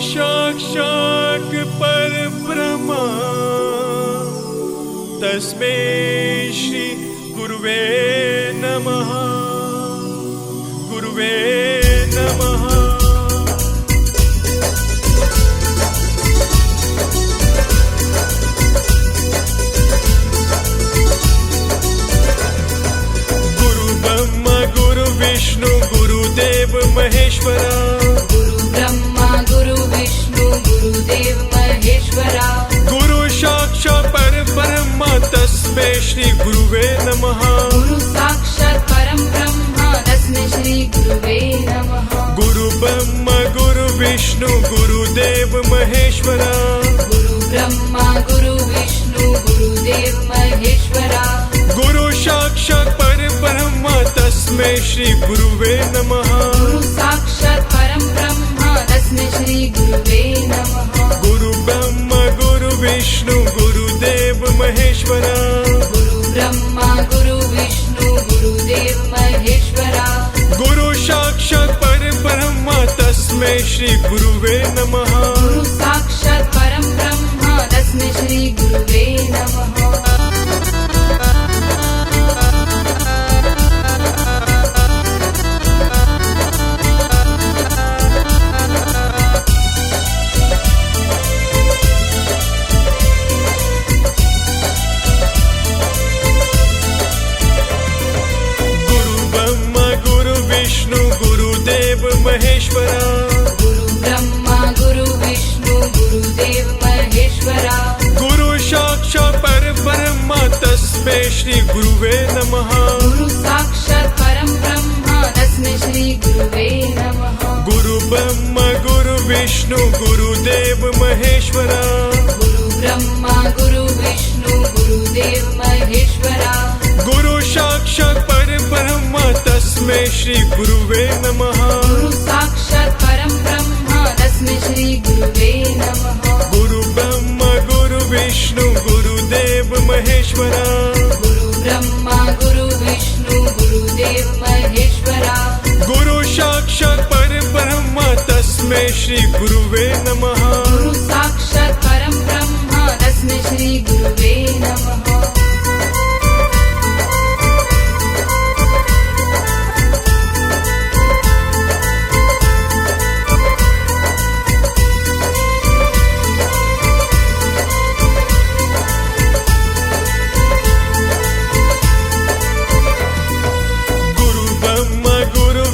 साक्षात् परब्रह्म तस्मै श्री गुरुवे नमः। गुरुवे नमः। गुरु ब्रह्मा गुरु विष्णु गुरुदेव महेश्वरा। गुरु ब्रह्मा गुरु विष्णु गुरुदेव महेश्वरा। गुरु साक्षात् परब्रह्म तस्मै श्री गुरुवे नमः। गुरु साक्षात् परम ब्रह्म तस्मै श्री गुरुवे नमः। गुरु ब्रह्मा गुरु विष्णु गुरुदेव महेश्वरा। गुरु ब्रह्मा गुरु विष्णु गुरुदेव महेश्वरा। गुरु साक्षात् परब्रह्म तस्मै श्री गुरुवे नमः। गुरु साक्षात् परम ब्रह्म तस्मै श्री गुरुवे नमः। गुरु ब्रह्मा गुरु विष्णु गुरुदेव महेश्वरा। गुरु ब्रह्मा गुरु विष्णु गुरुदेव महेश्वरा। गुरु साक्षात् परब्रह्म तस्मै श्री गुरुवे नमः। गुरु साक्षात् परम ब्रह्म तस्मै श्री गुरुवे नमः। महेश्वरा। गुरु ब्रह्मा गुरु विष्णु गुरुदेव महेश्वरा। गुरु साक्षात् परब्रह्म तस्मै श्री गुरुवे नमः। गुरु साक्षात् परम ब्रह्म तस्मै श्री गुरुवे नमः। गुरु ब्रह्मा गुरु विष्णु गुरुदेव महेश्वरा। गुरु ब्रह्मा गुरु विष्णु गुरुदेव महेश्वरा। गुरु साक्षात् परब्रह्म तस्मै श्री गुरुवे नमः। गुरु साक्षात् परम ब्रह्म तस्मै श्री गुरुवे नमः। गुरु ब्रह्मा गुरु विष्णु गुरुदेव महेश्वरा। गुरु ब्रह्मा गुरु विष्णु गुरुदेव महेश्वरा। गुरु साक्षात् परब्रह्म तस्मै श्री गुरुवे नमः। गुरु साक्षात् परम ब्रह्म तस्मै श्री गुरुवे नमः।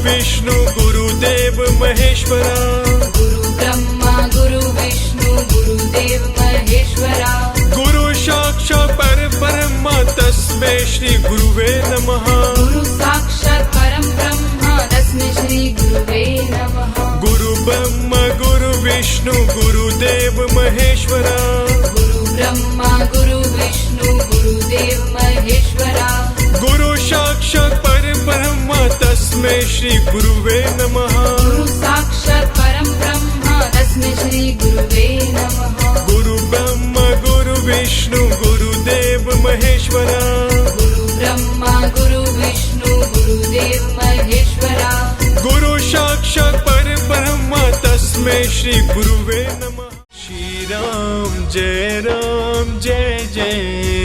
विष्णु गुरुदेव महेश्वरा। गुरु ब्रह्मा गुरु विष्णु गुरुदेव महेश्वरा। गुरु साक्षात् परब्रह्म तस्मै श्री गुरुवे नमः। गुरु साक्षात् परम ब्रह्म तस्मै श्री गुरुवे नमः। गुरु ब्रह्मा गुरु विष्णु गुरुदेव महेश्वरा। गुरु ब्रह्मा गुरु विष्णु गुरुदेव महेश्वरा। गुरु साक्षात् परब्रह्म तस्मै श्री गुरुवे नमः। गुरु साक्षात् परम ब्रह्म तस्मै श्री गुरुवे नमः। गुरु ब्रह्मा गुरु विष्णु गुरुदेव महेश्वरा। गुरु ब्रह्मा गुरु विष्णु गुरुदेव महेश्वरा। गुरु साक्षात् परब्रह्म तस्मै श्री गुरुवे नमः। श्री राम जय जय